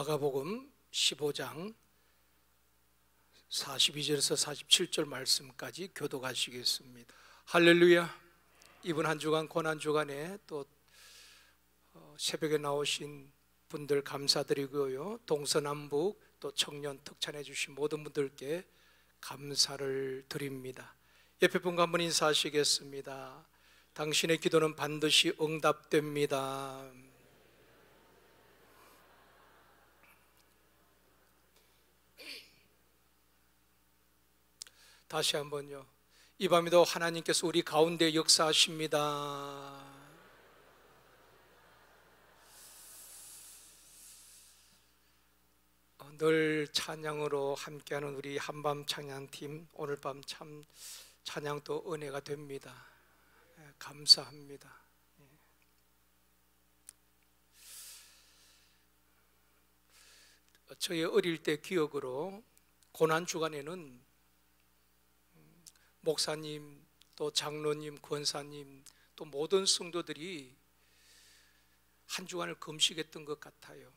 마가복음 15장 42절에서 47절 말씀까지 교독하시겠습니다. 할렐루야. 이번 한 주간 고난 주간에 또 새벽에 나오신 분들 감사드리고요, 동서남북 또 청년 특찬해 주신 모든 분들께 감사를 드립니다. 옆에 분과 한번 인사하시겠습니다. 당신의 기도는 반드시 응답됩니다. 다시 한번요. 이 밤에도 하나님께서 우리 가운데 역사하십니다. 늘 찬양으로 함께하는 우리 한밤 찬양팀, 오늘 밤 참 찬양도 은혜가 됩니다. 감사합니다. 저희 어릴 때 기억으로 고난주간에는 목사님, 또 장로님, 권사님, 또 모든 성도들이 한 주간을 금식했던 것 같아요.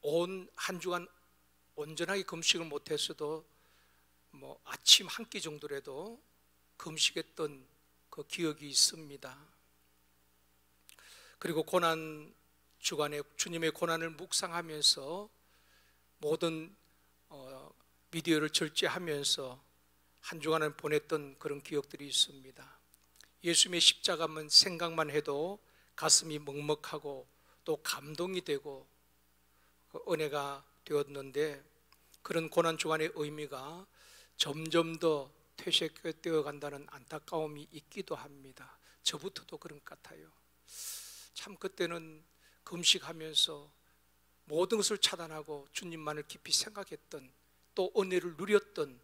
온 한 주간 온전하게 금식을 못했어도 아침 한 끼 정도라도 금식했던 그 기억이 있습니다. 그리고 고난 주간에 주님의 고난을 묵상하면서 모든 미디어를 절제하면서 한 주간을 보냈던 그런 기억들이 있습니다. 예수님의 십자가만 생각만 해도 가슴이 먹먹하고 또 감동이 되고 은혜가 되었는데, 그런 고난 주간의 의미가 점점 더 퇴색되어 간다는 안타까움이 있기도 합니다. 저부터도 그런 것 같아요. 참 그때는 금식하면서 모든 것을 차단하고 주님만을 깊이 생각했던, 또 은혜를 누렸던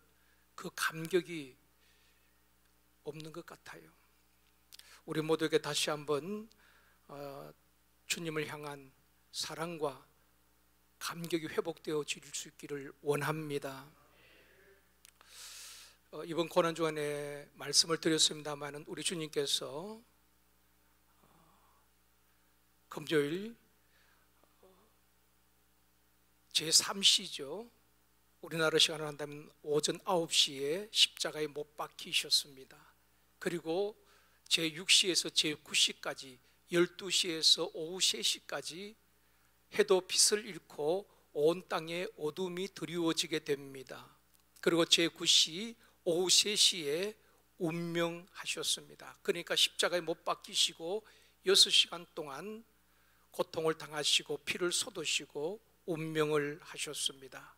그 감격이 없는 것 같아요. 우리 모두에게 다시 한번 주님을 향한 사랑과 감격이 회복되어질 수 있기를 원합니다. 이번 고난주간에 말씀을 드렸습니다만 우리 주님께서 금요일 제3시죠. 우리나라 시간으로 한다면 오전 9시에 십자가에 못 박히셨습니다. 그리고 제6시에서 제9시까지 12시에서 오후 3시까지 해도 빛을 잃고 온 땅에 어둠이 드리워지게 됩니다. 그리고 제9시 오후 3시에 운명하셨습니다. 그러니까 십자가에 못 박히시고 6시간 동안 고통을 당하시고 피를 쏟으시고 운명을 하셨습니다.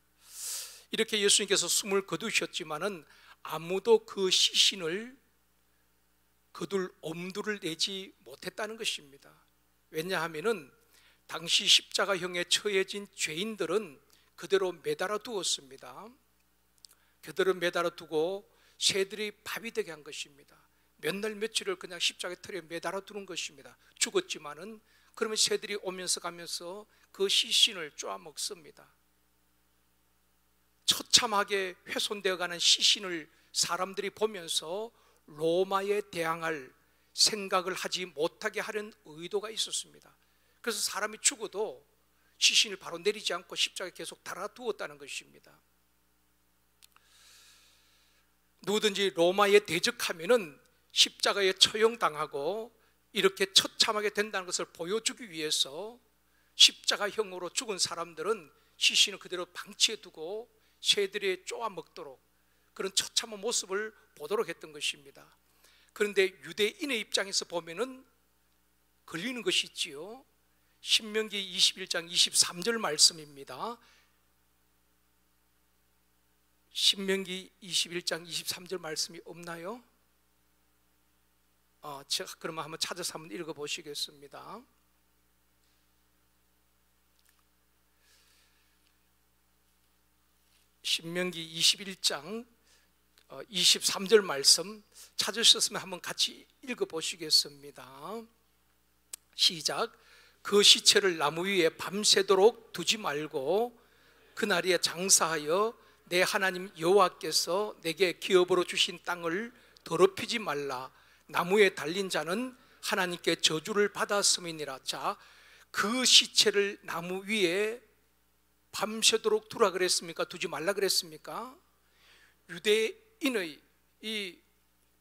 이렇게 예수님께서 숨을 거두셨지만은 아무도 그 시신을 거둘 엄두를 내지 못했다는 것입니다. 왜냐하면은 당시 십자가형에 처해진 죄인들은 그대로 매달아 두었습니다. 그대로 매달아 두고 새들이 밥이 되게 한 것입니다. 몇 날 며칠을 그냥 십자가 틀에 매달아 두는 것입니다. 죽었지만은 그러면 새들이 오면서 가면서 그 시신을 쪼아 먹습니다. 처참하게 훼손되어가는 시신을 사람들이 보면서 로마에 대항할 생각을 하지 못하게 하는 의도가 있었습니다. 그래서 사람이 죽어도 시신을 바로 내리지 않고 십자가에 계속 달아두었다는 것입니다. 누구든지 로마에 대적하면은 십자가에 처형당하고 이렇게 처참하게 된다는 것을 보여주기 위해서 십자가형으로 죽은 사람들은 시신을 그대로 방치해 두고 새들이 쪼아 먹도록 그런 처참한 모습을 보도록 했던 것입니다. 그런데 유대인의 입장에서 보면은 걸리는 것이 있지요. 신명기 21장 23절 말씀입니다. 신명기 21장 23절 말씀이 없나요? 제가 그러면 한번 찾아서 한번 읽어보시겠습니다. 신명기 21장 23절 말씀 찾으셨으면 한번 같이 읽어보시겠습니다. 시작. 그 시체를 나무 위에 밤새도록 두지 말고 그날에 장사하여 내 하나님 여호와께서 내게 기업으로 주신 땅을 더럽히지 말라. 나무에 달린 자는 하나님께 저주를 받았음이니라. 자, 그 시체를 나무 위에 밤새도록 두라 그랬습니까? 두지 말라 그랬습니까? 유대인의 이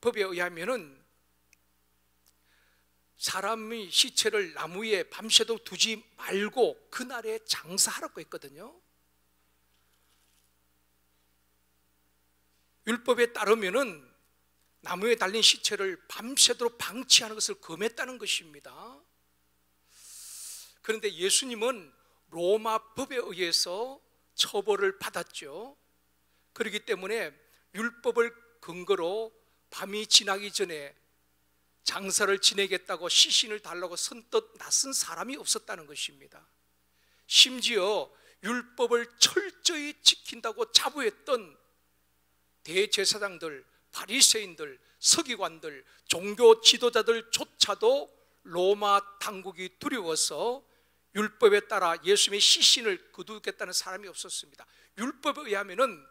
법에 의하면은 사람의 시체를 나무 위에 밤새도록 두지 말고 그날에 장사하라고 했거든요. 율법에 따르면은 나무에 달린 시체를 밤새도록 방치하는 것을 금했다는 것입니다. 그런데 예수님은 로마 법에 의해서 처벌을 받았죠. 그렇기 때문에 율법을 근거로 밤이 지나기 전에 장사를 지내겠다고 시신을 달라고 선뜻 나선 사람이 없었다는 것입니다. 심지어 율법을 철저히 지킨다고 자부했던 대제사장들, 바리새인들, 서기관들, 종교 지도자들조차도 로마 당국이 두려워서 율법에 따라 예수님의 시신을 거두겠다는 사람이 없었습니다. 율법에 의하면은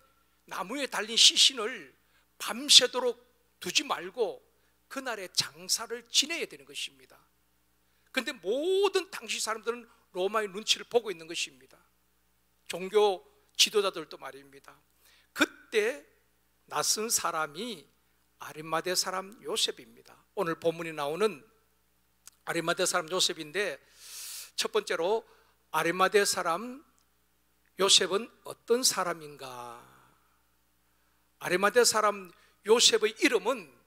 나무에 달린 시신을 밤새도록 두지 말고 그날에 장사를 지내야 되는 것입니다. 그런데 모든 당시 사람들은 로마의 눈치를 보고 있는 것입니다. 종교 지도자들도 말입니다. 그때 낯선 사람이 아리마대 사람 요셉입니다. 오늘 본문이 나오는 아리마대 사람 요셉인데, 첫 번째로 아리마대 사람 요셉은 어떤 사람인가? 아리마대 사람 요셉의 이름은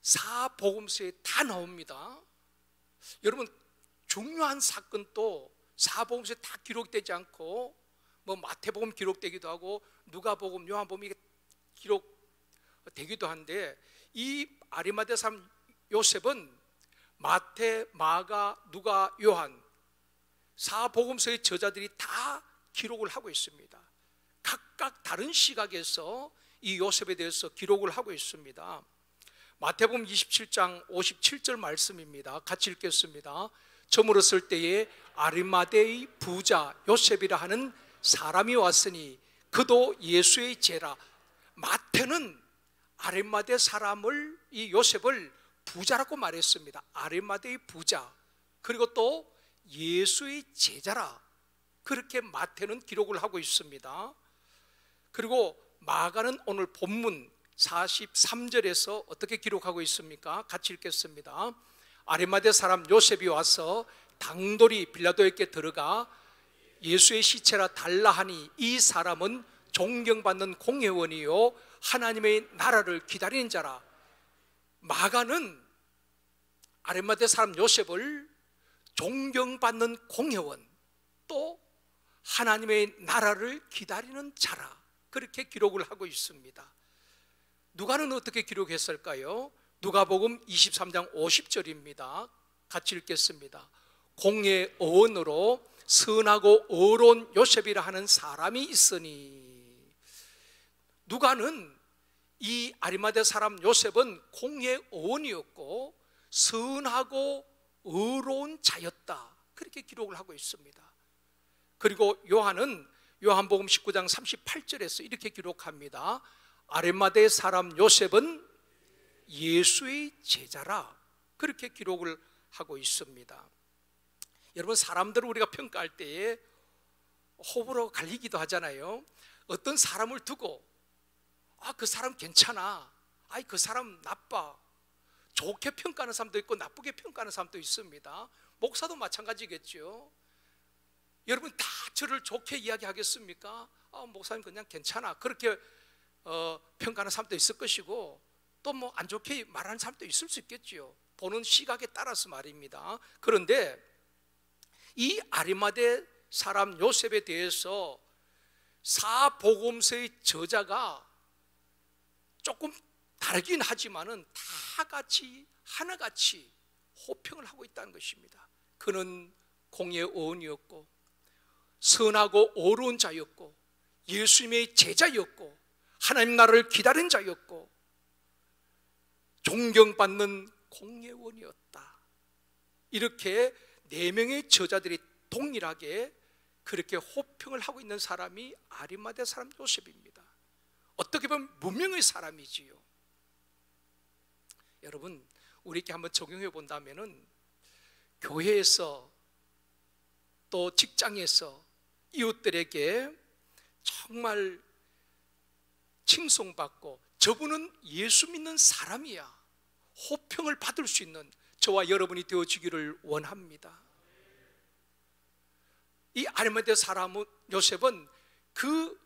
사복음서에 다 나옵니다. 여러분, 중요한 사건도 사복음서에 다 기록되지 않고 뭐 마태복음 기록되기도 하고 누가복음, 요한복음 이게 기록되기도 한데, 이 아리마대 사람 요셉은 마태, 마가, 누가, 요한 사복음서의 저자들이 다 기록을 하고 있습니다. 각각 다른 시각에서 이 요셉에 대해서 기록을 하고 있습니다. 마태복음 27장 57절 말씀입니다. 같이 읽겠습니다. 저물었을 때에 아리마대의 부자 요셉이라 하는 사람이 왔으니 그도 예수의 제라. 마태는 아리마대 사람을, 이 요셉을 부자라고 말했습니다. 아리마대의 부자, 그리고 또 예수의 제자라, 그렇게 마태는 기록을 하고 있습니다. 그리고 마가는 오늘 본문 43절에서 어떻게 기록하고 있습니까? 같이 읽겠습니다. 아리마대 사람 요셉이 와서 당돌이 빌라도에게 들어가 예수의 시체라 달라 하니 이 사람은 존경받는 공회원이요 하나님의 나라를 기다리는 자라. 마가는 아리마대 사람 요셉을 존경받는 공회원, 또 하나님의 나라를 기다리는 자라, 그렇게 기록을 하고 있습니다. 누가는 어떻게 기록했을까요? 누가복음 23장 50절입니다. 같이 읽겠습니다. 공의 어원으로 선하고 어로운 요셉이라 하는 사람이 있으니. 누가는 이 아리마대 사람 요셉은 공의 어원이었고 선하고 어로운 자였다, 그렇게 기록을 하고 있습니다. 그리고 요한은 요한복음 19장 38절에서 이렇게 기록합니다. 아리마대 사람 요셉은 예수의 제자라, 그렇게 기록을 하고 있습니다. 여러분, 사람들을 우리가 평가할 때에 호불호 갈리기도 하잖아요. 어떤 사람을 두고 그 사람 괜찮아, 그 사람 나빠, 좋게 평가하는 사람도 있고 나쁘게 평가하는 사람도 있습니다. 목사도 마찬가지겠죠. 여러분 다 저를 좋게 이야기하겠습니까? 목사님 그냥 괜찮아, 그렇게 평가하는 사람도 있을 것이고, 또 뭐 안 좋게 말하는 사람도 있을 수 있겠죠. 보는 시각에 따라서 말입니다. 그런데 이 아리마대 사람 요셉에 대해서 사복음서의 저자가 조금 다르긴 하지만은 다 같이 하나같이 호평을 하고 있다는 것입니다. 그는 공의 어원이었고 선하고 어려운 자였고 예수님의 제자였고 하나님 나라를 기다린 자였고 존경받는 공예원이었다. 이렇게 네 명의 저자들이 동일하게 그렇게 호평을 하고 있는 사람이 아리마대 사람 요셉입니다. 어떻게 보면 무명의 사람이지요. 여러분, 우리에게 한번 적용해 본다면은 교회에서 또 직장에서 이웃들에게 정말 칭송받고 저분은 예수 믿는 사람이야, 호평을 받을 수 있는 저와 여러분이 되어지기를 원합니다. 이 아리마대 사람 요셉은 그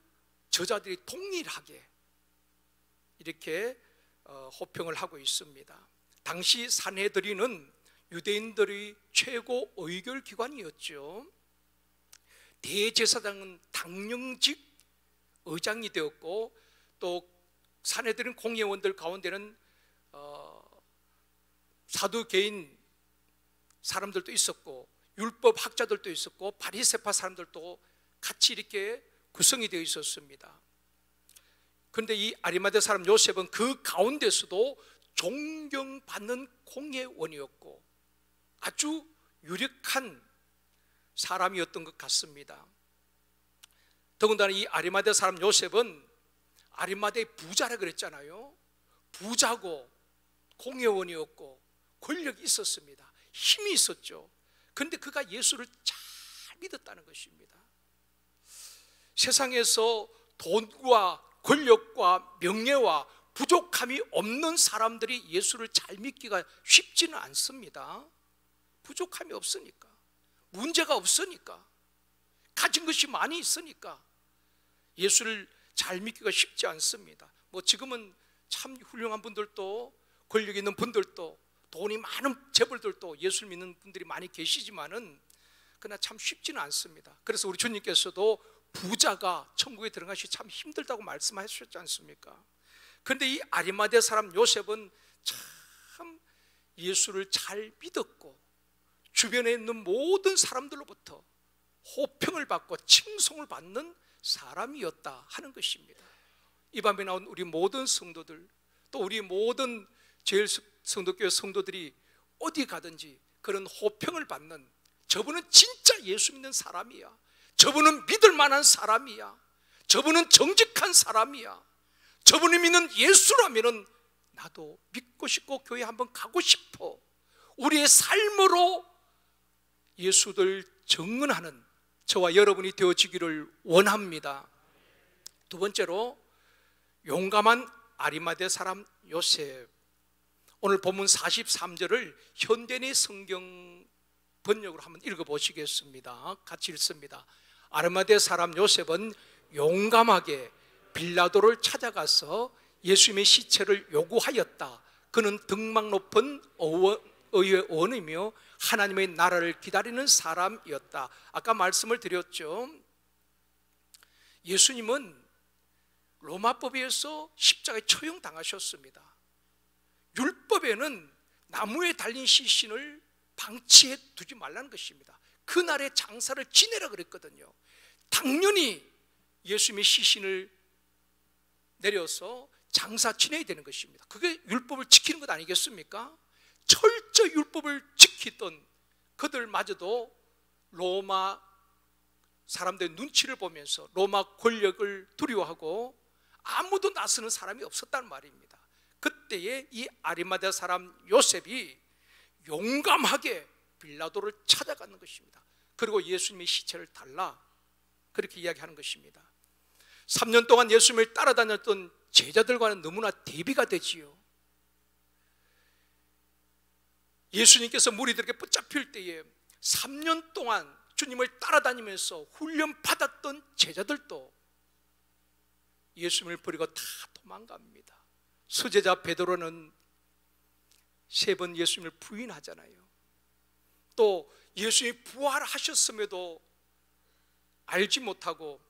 저자들이 동일하게 이렇게 호평을 하고 있습니다. 당시 산헤드린은 유대인들의 최고 의결 기관이었죠. 대제사장은 당령직 의장이 되었고, 또 산헤드린 공회원들 가운데는 사두개인 사람들도 있었고, 율법 학자들도 있었고, 바리새파 사람들도 같이 이렇게 구성이 되어 있었습니다. 그런데 이 아리마대 사람 요셉은 그 가운데서도 존경받는 공회원이었고 아주 유력한 사람이었던 것 같습니다. 더군다나 이 아리마대 사람 요셉은 아리마대의 부자라 그랬잖아요. 부자고 공회원이었고 권력이 있었습니다. 힘이 있었죠. 그런데 그가 예수를 잘 믿었다는 것입니다. 세상에서 돈과 권력과 명예와 부족함이 없는 사람들이 예수를 잘 믿기가 쉽지는 않습니다. 부족함이 없으니까, 문제가 없으니까, 가진 것이 많이 있으니까 예수를 잘 믿기가 쉽지 않습니다. 지금은 참 훌륭한 분들도, 권력 있는 분들도, 돈이 많은 재벌들도 예수를 믿는 분들이 많이 계시지만은 그러나 참 쉽지는 않습니다. 그래서 우리 주님께서도 부자가 천국에 들어가시 참 힘들다고 말씀하셨지 않습니까? 그런데 이 아리마대 사람 요셉은 참 예수를 잘 믿었고 주변에 있는 모든 사람들로부터 호평을 받고 칭송을 받는 사람이었다 하는 것입니다. 이 밤에 나온 우리 모든 성도들, 또 우리 모든 제일성도교회 성도들이 어디 가든지 그런 호평을 받는, 저분은 진짜 예수 믿는 사람이야, 저분은 믿을 만한 사람이야, 저분은 정직한 사람이야, 저분이 믿는 예수라면은 나도 믿고 싶고 교회 한번 가고 싶어, 우리의 삶으로 예수를 증언하는 저와 여러분이 되어지기를 원합니다. 두 번째로 용감한 아리마대 사람 요셉. 오늘 본문 43절을 현대인의 성경 번역으로 한번 읽어보시겠습니다. 같이 읽습니다. 아리마대 사람 요셉은 용감하게 빌라도를 찾아가서 예수님의 시체를 요구하였다. 그는 등막 높은 의원이며 하나님의 나라를 기다리는 사람이었다. 아까 말씀을 드렸죠. 예수님은 로마법에 의해서 십자가에 처형당하셨습니다. 율법에는 나무에 달린 시신을 방치해 두지 말라는 것입니다. 그날의 장사를 지내라 그랬거든요. 당연히 예수님의 시신을 내려서 장사 지내야 되는 것입니다. 그게 율법을 지키는 것 아니겠습니까? 철저히 율법을 지키던 그들마저도 로마 사람들의 눈치를 보면서 로마 권력을 두려워하고 아무도 나서는 사람이 없었다는 말입니다. 그때에 이 아리마대 사람 요셉이 용감하게 빌라도를 찾아가는 것입니다. 그리고 예수님의 시체를 달라, 그렇게 이야기하는 것입니다. 3년 동안 예수님을 따라다녔던 제자들과는 너무나 대비가 되지요. 예수님께서 무리들에게 붙잡힐 때에 3년 동안 주님을 따라다니면서 훈련받았던 제자들도 예수님을 버리고 다 도망갑니다. 수제자 베드로는 3번 예수님을 부인하잖아요. 또 예수님이 부활하셨음에도 알지 못하고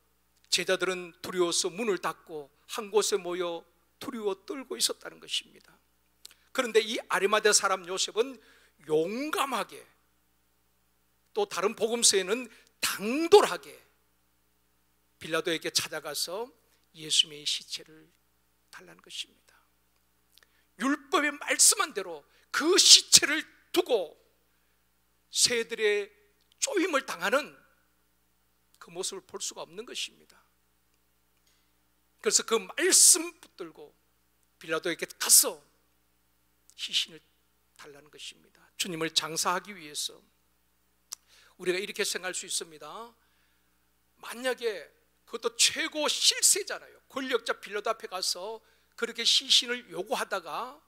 제자들은 두려워서 문을 닫고 한 곳에 모여 두려워 떨고 있었다는 것입니다. 그런데 이 아리마대 사람 요셉은 용감하게, 또 다른 복음서에는 당돌하게 빌라도에게 찾아가서 예수님의 시체를 달라는 것입니다. 율법의 말씀한 대로 그 시체를 두고 새들의 쪼임을 당하는 그 모습을 볼 수가 없는 것입니다. 그래서 그 말씀 붙들고 빌라도에게 가서 시신을 달라는 것입니다. 주님을 장사하기 위해서. 우리가 이렇게 생각할 수 있습니다. 만약에 그것도 최고 실세잖아요. 권력자 빌라도 앞에 가서 그렇게 시신을 요구하다가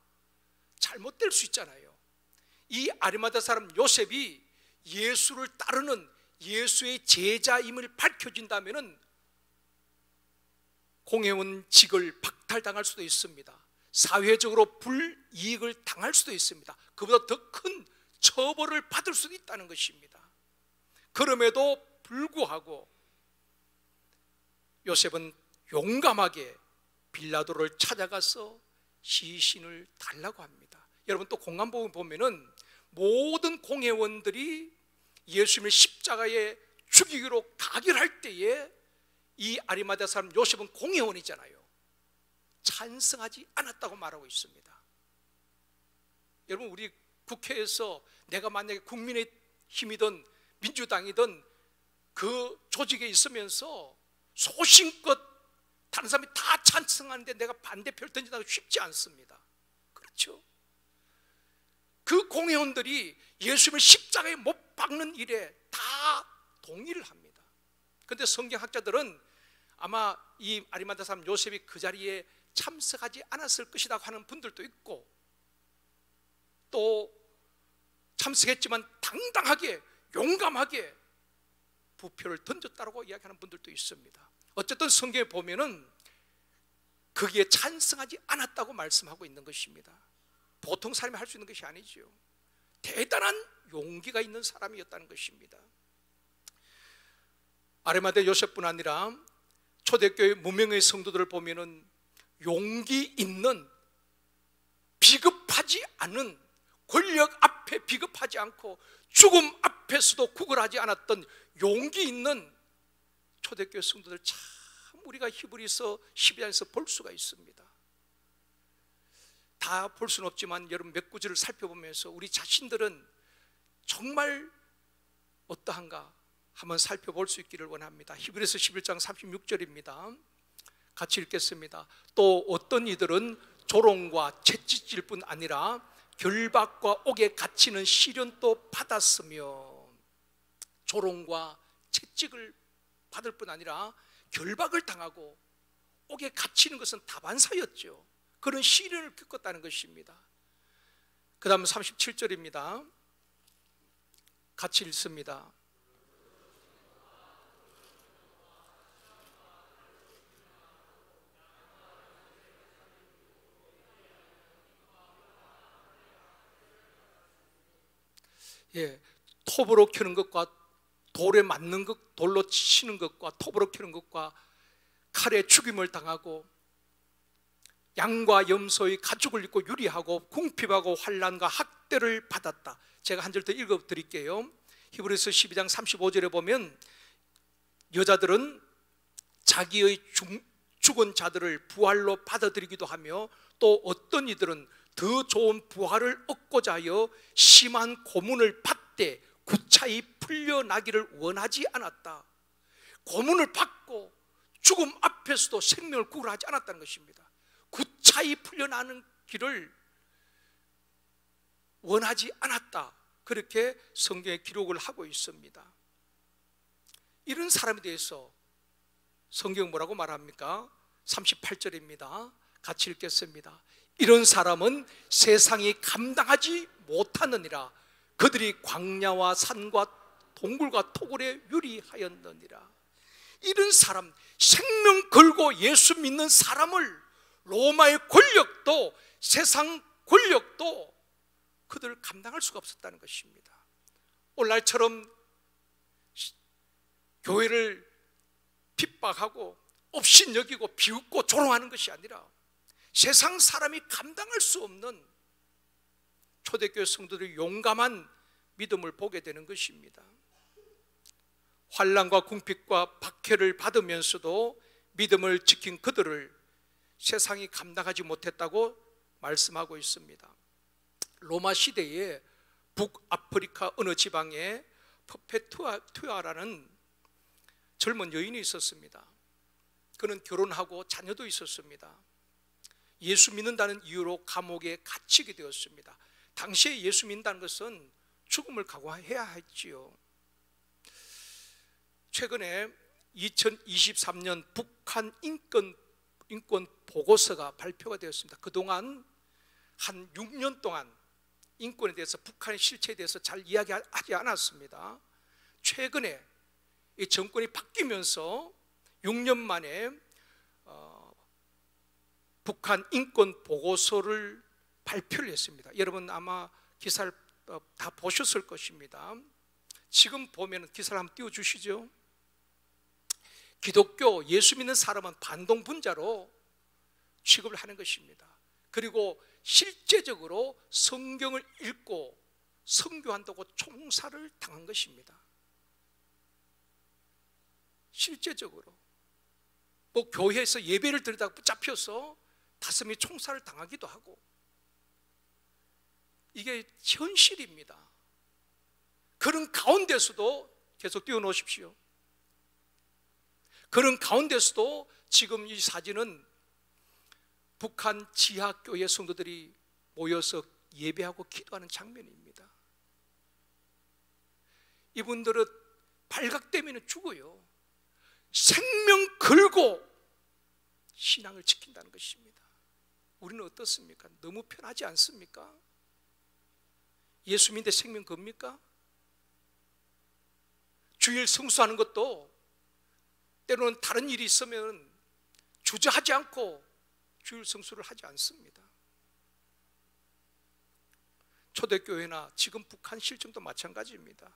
잘못될 수 있잖아요. 이 아리마다 사람 요셉이 예수를 따르는 예수의 제자임을 밝혀진다면 공회원직을 박탈당할 수도 있습니다. 사회적으로 불이익을 당할 수도 있습니다. 그보다 더 큰 처벌을 받을 수도 있다는 것입니다. 그럼에도 불구하고 요셉은 용감하게 빌라도를 찾아가서 시신을 달라고 합니다. 여러분 또 공관복음 보면은 모든 공회원들이 예수님을 십자가에 죽이기로 가결할 때에 이 아리마다 사람 요셉은 공회원이잖아요. 찬성하지 않았다고 말하고 있습니다. 여러분 우리 국회에서 내가 만약에 국민의힘이든 민주당이든 그 조직에 있으면서 소신껏 다른 사람이 다 찬성하는데 내가 반대표를 던진다고 쉽지 않습니다. 그렇죠? 그 공회원들이 예수님을 십자가에 못 박는 일에 다 동의를 합니다. 그런데 성경학자들은 아마 이 아리마다 사람 요셉이 그 자리에 참석하지 않았을 것이라고 하는 분들도 있고, 또 참석했지만 당당하게 용감하게 부표를 던졌다고 이야기하는 분들도 있습니다. 어쨌든 성경에 보면은 거기에 찬성하지 않았다고 말씀하고 있는 것입니다. 보통 사람이 할 수 있는 것이 아니죠. 대단한 용기가 있는 사람이었다는 것입니다. 아리마다 요셉뿐 아니라 초대교회 무명의 성도들을 보면은 용기 있는, 비겁하지 않은, 권력 앞에 비겁하지 않고 죽음 앞에서도 구걸하지 않았던 용기 있는 초대교회 성도들 참 우리가 히브리서 12장에서 볼 수가 있습니다. 다 볼 수는 없지만 여러분 몇 구절을 살펴보면서 우리 자신들은 정말 어떠한가 한번 살펴볼 수 있기를 원합니다. 히브리서 11장 36절입니다. 같이 읽겠습니다. 또 어떤 이들은 조롱과 채찍질 뿐 아니라 결박과 옥에 갇히는 시련도 받았으며, 조롱과 채찍을 받을 뿐 아니라 결박을 당하고 옥에 갇히는 것은 다반사였죠. 그런 시련을 겪었다는 것입니다. 그 다음 37절입니다. 같이 읽습니다. 예, 톱으로 켜는 것과 돌에 맞는 것, 돌로 치는 것과 톱으로 켜는 것과 칼에 죽임을 당하고 양과 염소의 가죽을 입고 유리하고 궁핍하고 환난과 학대를 받았다. 제가 한 절 더 읽어드릴게요. 히브리서 12장 35절에 보면 여자들은 자기의 죽은 자들을 부활로 받아들이기도 하며 또 어떤 이들은 더 좋은 부활을 얻고자 하여 심한 고문을 받되 구차히 풀려나기를 원하지 않았다. 고문을 받고 죽음 앞에서도 생명을 구걸하지 않았다는 것입니다. 구차히 풀려나는 길을 원하지 않았다. 그렇게 성경에 기록을 하고 있습니다. 이런 사람에 대해서 성경 뭐라고 말합니까? 38절입니다. 같이 읽겠습니다. 이런 사람은 세상이 감당하지 못하느니라. 그들이 광야와 산과 동굴과 토굴에 유리하였느니라. 이런 사람, 생명 걸고 예수 믿는 사람을 로마의 권력도 세상 권력도 그들을 감당할 수가 없었다는 것입니다. 오늘날처럼 교회를 핍박하고 업신여기고 비웃고 조롱하는 것이 아니라 세상 사람이 감당할 수 없는 초대교회 성도들의 용감한 믿음을 보게 되는 것입니다. 환난과 궁핍과 박해를 받으면서도 믿음을 지킨 그들을 세상이 감당하지 못했다고 말씀하고 있습니다. 로마 시대에 북아프리카 어느 지방에 퍼페투아라는 젊은 여인이 있었습니다. 그는 결혼하고 자녀도 있었습니다. 예수 믿는다는 이유로 감옥에 갇히게 되었습니다. 당시에 예수 믿는다는 것은 죽음을 각오해야 했지요. 최근에 2023년 북한 인권 보고서가 발표가 되었습니다. 그동안 한 6년 동안 인권에 대해서, 북한의 실체에 대해서 잘 이야기하지 않았습니다. 최근에 이 정권이 바뀌면서 6년 만에 북한 인권 보고서를 발표를 했습니다. 여러분 아마 기사를 다 보셨을 것입니다. 지금 보면 기사를 한번 띄워주시죠. 기독교, 예수 믿는 사람은 반동분자로 취급을 하는 것입니다. 그리고 실제적으로 성경을 읽고 선교한다고 총살을 당한 것입니다. 실제적으로 뭐 교회에서 예배를 드리다가 붙잡혀서 5명이 총살을 당하기도 하고, 이게 현실입니다. 그런 가운데서도 계속 띄워놓으십시오. 그런 가운데서도 지금 이 사진은 북한 지하교회 성도들이 모여서 예배하고 기도하는 장면입니다. 이분들은 발각되면 죽어요. 생명 걸고 신앙을 지킨다는 것입니다. 우리는 어떻습니까? 너무 편하지 않습니까? 예수 믿는데 생명 겁니까? 주일 성수하는 것도 때로는 다른 일이 있으면 주저하지 않고 주일 성수를 하지 않습니다. 초대교회나 지금 북한 실정도 마찬가지입니다.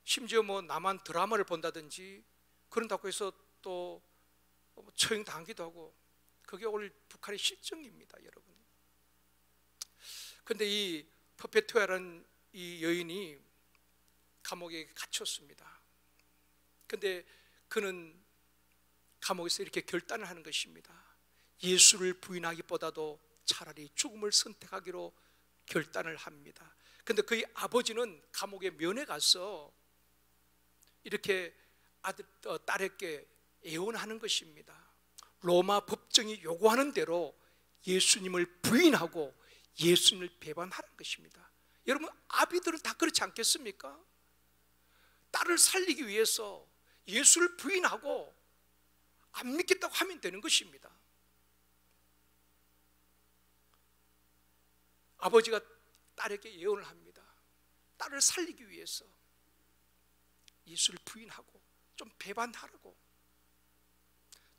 심지어 뭐 남한 드라마를 본다든지 그런다고 해서 또 처형당하기도 하고, 그게 오늘 북한의 실정입니다, 여러분. 그런데 이 퍼페투아라는 이 여인이 감옥에 갇혔습니다. 그런데 그는 감옥에서 이렇게 결단을 하는 것입니다. 예수를 부인하기보다도 차라리 죽음을 선택하기로 결단을 합니다. 그런데 그의 아버지는 감옥에 면회 가서 이렇게 딸에게 애원하는 것입니다. 로마 법정이 요구하는 대로 예수님을 부인하고 예수님을 배반하는 것입니다. 여러분, 아비들은 다 그렇지 않겠습니까? 딸을 살리기 위해서 예수를 부인하고 안 믿겠다고 하면 되는 것입니다. 아버지가 딸에게 예언을 합니다. 딸을 살리기 위해서 예수를 부인하고 좀 배반하라고.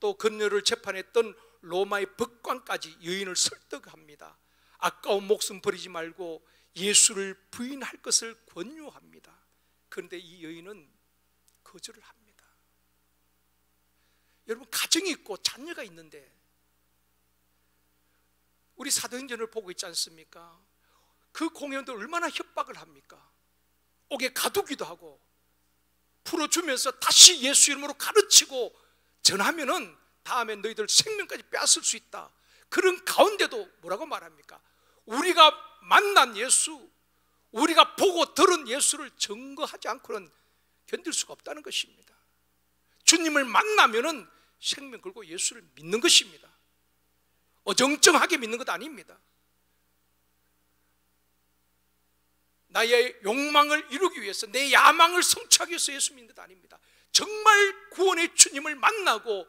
또 그녀를 재판했던 로마의 법관까지 여인을 설득합니다. 아까운 목숨 버리지 말고 예수를 부인할 것을 권유합니다. 그런데 이 여인은 거절을 합니다. 여러분, 가정이 있고 자녀가 있는데 우리 사도행전을 보고 있지 않습니까? 그 공연도 얼마나 협박을 합니까? 옥에 가두기도 하고 풀어주면서 다시 예수 이름으로 가르치고 전하면은 다음에 너희들 생명까지 빼앗을 수 있다. 그런 가운데도 뭐라고 말합니까? 우리가 만난 예수, 우리가 보고 들은 예수를 증거하지 않고는 견딜 수가 없다는 것입니다. 주님을 만나면은 생명 걸고 예수를 믿는 것입니다. 어정쩡하게 믿는 것 아닙니다. 나의 욕망을 이루기 위해서, 내 야망을 성취하기 위해서 예수 믿는 것 아닙니다. 정말 구원의 주님을 만나고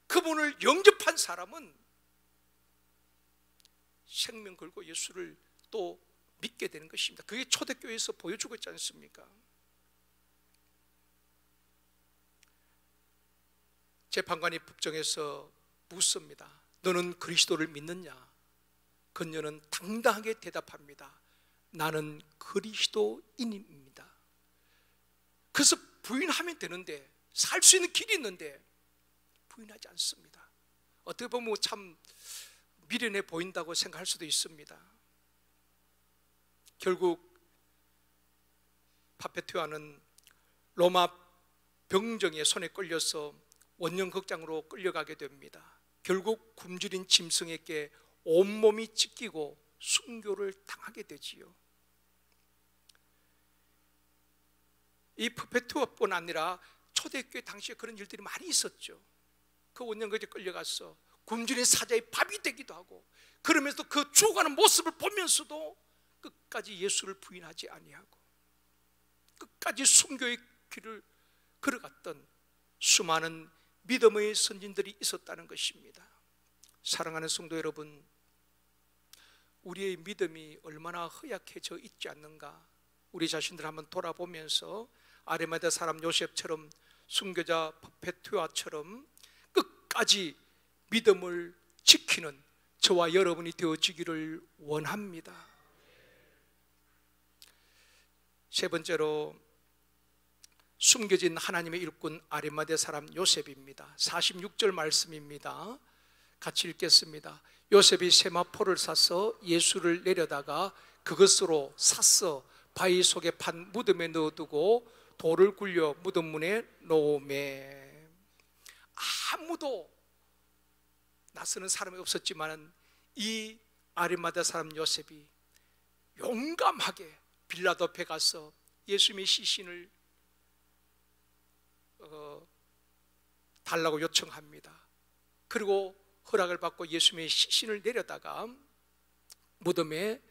그분을 영접한 사람은 생명 걸고 예수를 또 믿게 되는 것입니다. 그게 초대교회에서 보여주고 있지 않습니까? 재판관이 법정에서 묻습니다. 너는 그리스도를 믿느냐? 그녀는 당당하게 대답합니다. 나는 그리스도인입니다. 그래서 부인하면 되는데, 살 수 있는 길이 있는데 부인하지 않습니다. 어떻게 보면 참 미련해 보인다고 생각할 수도 있습니다. 결국 파페투아는 로마 병정의 손에 끌려서 원령극장으로 끌려가게 됩니다. 결국 굶주린 짐승에게 온몸이 찢기고 순교를 당하게 되지요. 이 퍼페투아뿐 아니라 초대교회 당시에 그런 일들이 많이 있었죠. 그 원년거지에 끌려가서 굶주린 사자의 밥이 되기도 하고, 그러면서 그 죽어가는 모습을 보면서도 끝까지 예수를 부인하지 아니하고, 끝까지 순교의 길을 걸어갔던 수많은 믿음의 선진들이 있었다는 것입니다. 사랑하는 성도 여러분, 우리의 믿음이 얼마나 허약해져 있지 않는가, 우리 자신들 한번 돌아보면서 아리마대 사람 요셉처럼, 순교자 페투아처럼 끝까지 믿음을 지키는 저와 여러분이 되어지기를 원합니다. 세 번째로 숨겨진 하나님의 일꾼 아리마대 사람 요셉입니다. 46절 말씀입니다. 같이 읽겠습니다. 요셉이 세마포를 사서 예수를 내려다가 그것으로 샀어 바위 속에 판 무덤에 넣어두고 돌을 굴려 무덤 문에 놓으매. 아무도 나서는 사람이 없었지만 이 아리마대 사람 요셉이 용감하게 빌라도 앞에 가서 예수님의 시신을 달라고 요청합니다. 그리고 허락을 받고 예수님의 시신을 내려다가 무덤에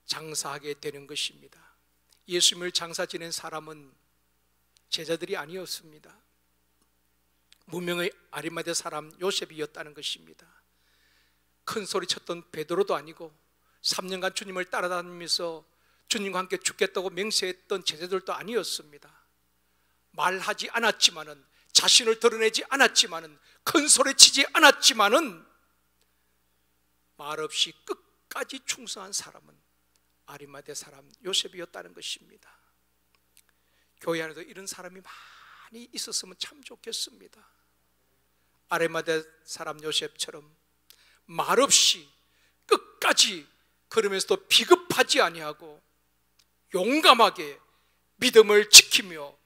장사하게 되는 것입니다. 예수님을 장사 지낸 사람은 제자들이 아니었습니다. 무명의 아리마대 사람 요셉이었다는 것입니다. 큰 소리 쳤던 베드로도 아니고 3년간 주님을 따라다니면서 주님과 함께 죽겠다고 맹세했던 제자들도 아니었습니다. 말하지 않았지만은, 자신을 드러내지 않았지만은, 큰 소리 치지 않았지만은 말없이 끝까지 충성한 사람은 아리마대 사람 요셉이었다는 것입니다. 교회 안에도 이런 사람이 많이 있었으면 참 좋겠습니다. 아리마대 사람 요셉처럼 말없이 끝까지 걸으면서도 비겁하지 아니하고 용감하게 믿음을 지키며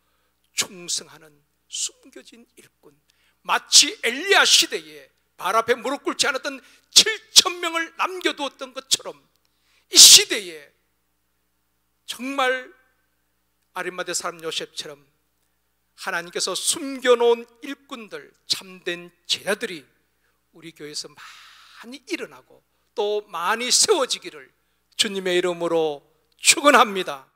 충성하는 숨겨진 일꾼, 마치 엘리야 시대에 발 앞에 무릎 꿇지 않았던 7,000명을 남겨두었던 것처럼 이 시대에 정말 아리마대 사람 요셉처럼 하나님께서 숨겨놓은 일꾼들, 참된 제자들이 우리 교회에서 많이 일어나고 또 많이 세워지기를 주님의 이름으로 축원합니다.